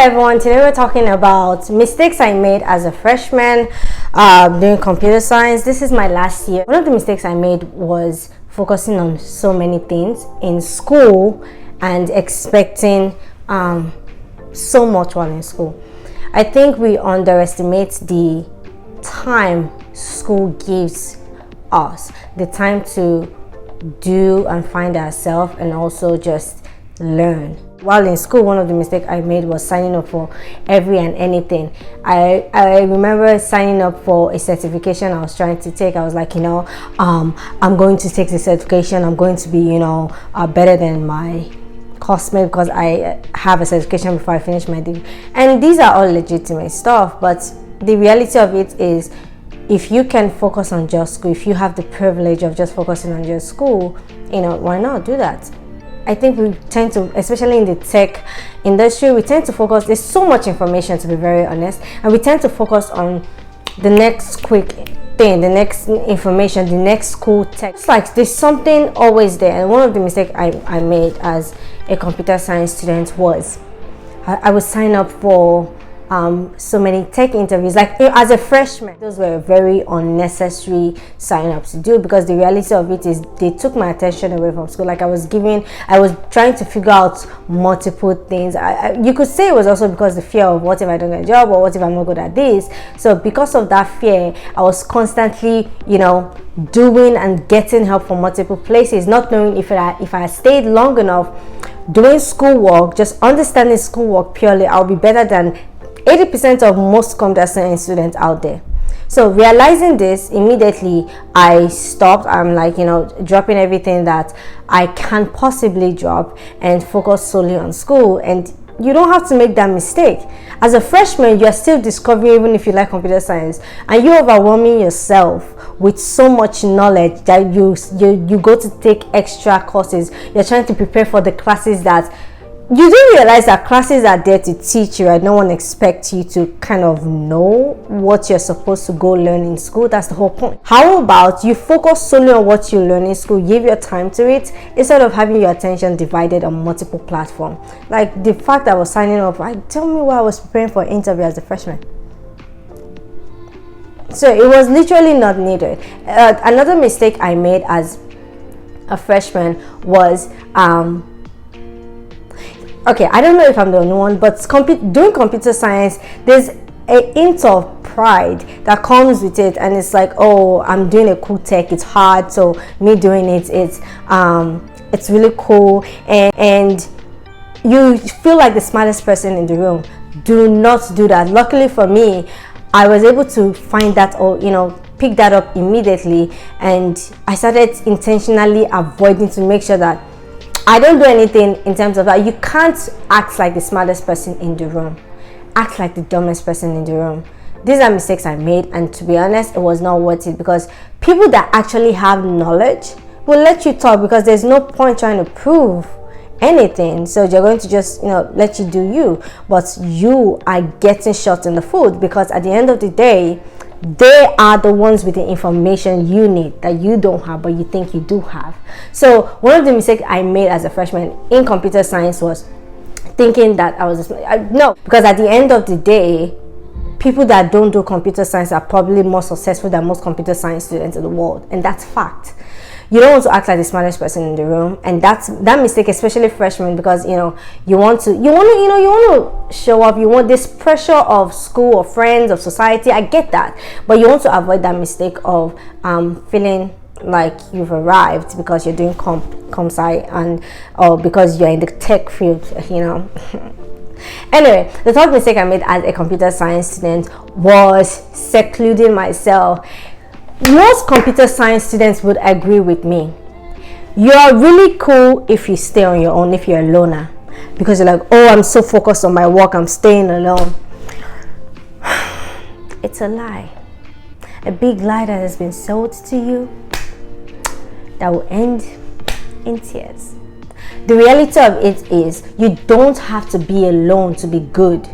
everyone, today we're talking about mistakes I made as a freshman doing computer science. This is my last year. One of the mistakes I made was focusing on so many things in school and expecting so much while in school. I think we underestimate the time school gives us, the time to do and find ourselves and also just learn. While in school, one of the mistakes I made was signing up for every and anything. I remember signing up for a certification I was trying to take. I was like, I'm going to take the certification. I'm going to be, better than my classmate because I have a certification before I finish my degree. And these are all legitimate stuff, but the reality of it is, if you can focus on just school, if you have the privilege of just focusing on just school, why not do that? I think we tend to, especially in the tech industry, we tend to focus, there's so much information, to be very honest, and we tend to focus on the next quick thing, the next information, the next cool tech. It's like there's something always there. And one of the mistakes I made as a computer science student was I would sign up for so many tech interviews. Like as a freshman, those were very unnecessary sign-ups to do, because the reality of it is they took my attention away from school. Like I was trying to figure out multiple things. You could say it was also because the fear of what if I don't get a job, or what if I'm not good at this. So because of that fear, I was constantly doing and getting help from multiple places, not knowing if I stayed long enough doing schoolwork, just understanding schoolwork purely, I'll be better than 80% of most computer science students out there. So realizing this, immediately I stopped. I'm like, dropping everything that I can possibly drop and focus solely on school. And you don't have to make that mistake. As a freshman, you're still discovering, even if you like computer science, and you're overwhelming yourself with so much knowledge that you go to take extra courses. You're trying to prepare for the classes that you do realize that classes are there to teach you, right? No one expects you to kind of know what you're supposed to go learn in school. That's the whole point. How about you focus solely on what you learn in school, give your time to it, instead of having your attention divided on multiple platforms. Like the fact that I was signing up, tell me why I was preparing for an interview as a freshman. So it was literally not needed. Another mistake I made as a freshman was okay, I don't know if I'm the only one, but doing computer science, there's a hint of pride that comes with it, and it's like, oh, I'm doing a cool tech, it's hard, so me doing it's really cool, and you feel like the smartest person in the room. Do not do that. Luckily for me, I was able to find that, or pick that up immediately, and I started intentionally avoiding to make sure that I don't do anything in terms of that. You can't act like the smartest person in the room. Act like the dumbest person in the room. These are mistakes I made, and to be honest, it was not worth it, because people that actually have knowledge will let you talk, because there's no point trying to prove anything. So they're going to just let you do you, but you are getting shot in the foot, because at the end of the day, they are the ones with the information you need that you don't have, but you think you do have. So one of the mistakes I made as a freshman in computer science was thinking that I was no, because at the end of the day, people that don't do computer science are probably more successful than most computer science students in the world, and that's fact. You don't want to act like the smartest person in the room, and that mistake, especially freshmen, because you want to show up. You want this pressure of school, or friends, of society. I get that, but you want to avoid that mistake of feeling like you've arrived because you're doing comp sci, or because you're in the tech field. Anyway, the third mistake I made as a computer science student was secluding myself. Most computer science students would agree with me. You're really cool if you stay on your own, if you're a loner, because you're like, oh, I'm so focused on my work, I'm staying alone. It's a lie. A big lie that has been sold to you that will end in tears. The reality of it is, you don't have to be alone to be good.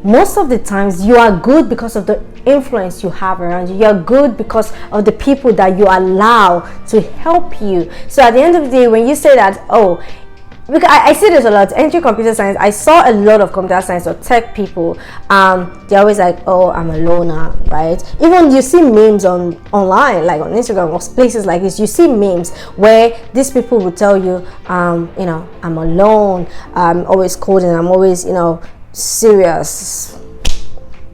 Most of the times you are good because of the influence you have around you. You're good because of the people that you allow to help you. So at the end of the day, when you say that, oh, because I see this a lot, entry computer science. I saw a lot of computer science or tech people, they're always like, oh, I'm a loner, right? Even you see memes online, like on Instagram or places like this, you see memes where these people will tell you, you know, I'm alone, I'm always coding, I'm always, you know, serious.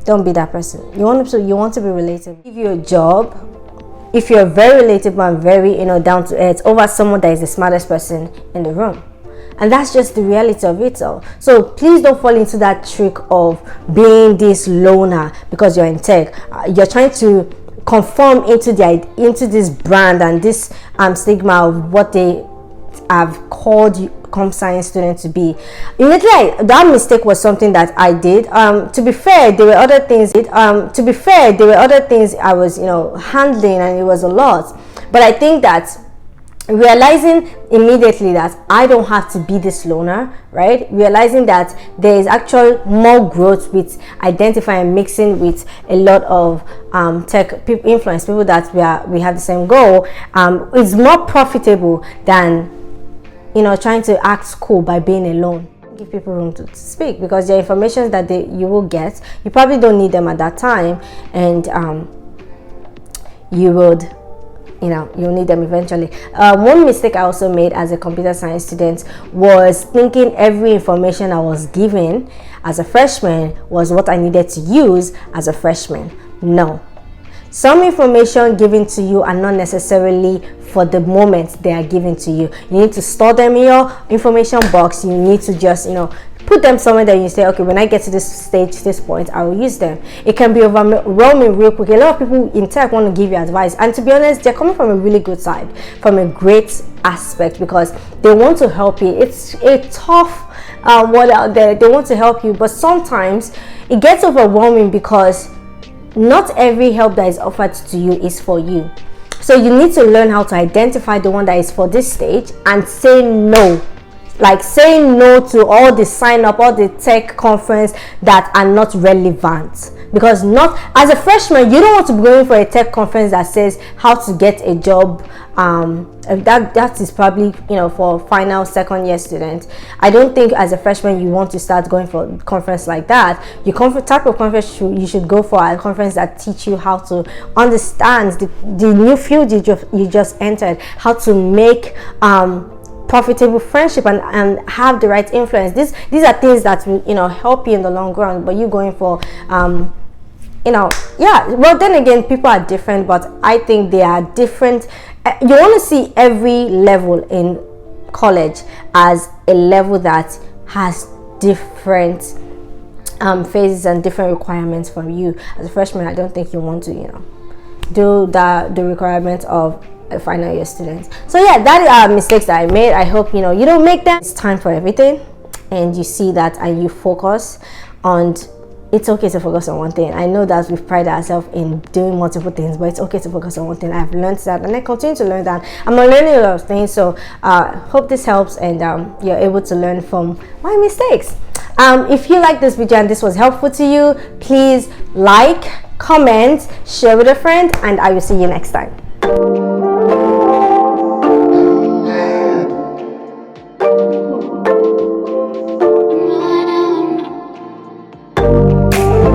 Don't be that person. You want to be relatable. Give you a job, if you're very relatable and very, you know, down to earth, over someone that is the smartest person in the room. And that's just the reality of it all. So please don't fall into that trick of being this loner because you're in tech. You're trying to conform into this brand and this stigma of what they have called you comp science student to be. Immediately, that mistake was something that I did. To be fair, there were other things. I was, you know, handling, and it was a lot. But I think that realizing immediately that I don't have to be this loner, right? Realizing that there is actual more growth with identifying, mixing with a lot of tech people, influence people that we have the same goal, is more profitable than, you know, trying to act cool by being alone. Give people room to speak, because the information that you will get, you probably don't need them at that time, and you would, you know, you'll need them eventually. One mistake I also made as a computer science student was thinking every information I was given as a freshman was what I needed to use as a freshman. No. Some information given to you are not necessarily for the moment they are given to you. You need to store them in your information box. You need to just, you know, put them somewhere that you say, okay, when I get to this stage, this point, I will use them. It can be overwhelming real quick. A lot of people in tech want to give you advice, and to be honest, they're coming from a really good side, from a great aspect, because they want to help you. It's a tough world out there. They want to help you, but sometimes it gets overwhelming because not every help that is offered to you is for you. So you need to learn how to identify the one that is for this stage and say no. Like saying no to all the sign up, all the tech conference that are not relevant. Because not as a freshman, you don't want to be going for a tech conference that says how to get a job. That is probably, you know, for final second year students. I don't think as a freshman you want to start going for a conference like that. Your type of conference you should go for a conference that teach you how to understand the new field you just entered, how to make profitable friendship and have the right influence. These are things that will, you know, help you in the long run. But you going for you know, yeah, well, then again, people are different, but I think they are different. You want to see every level in college as a level that has different phases and different requirements from you. As a freshman, I don't think you want to, you know, do the requirements of a final year student. So yeah, that are mistakes that I made. I hope, you know, you don't make them. It's time for everything, and you see that, and you focus on. It's okay to focus on one thing. I know that we've prided ourselves in doing multiple things, but it's okay to focus on one thing. I've learned that, and I continue to learn that. I'm learning a lot of things, so hope this helps, and you're able to learn from my mistakes. If you like this video and this was helpful to you, please like, comment, share with a friend, and I will see you next time.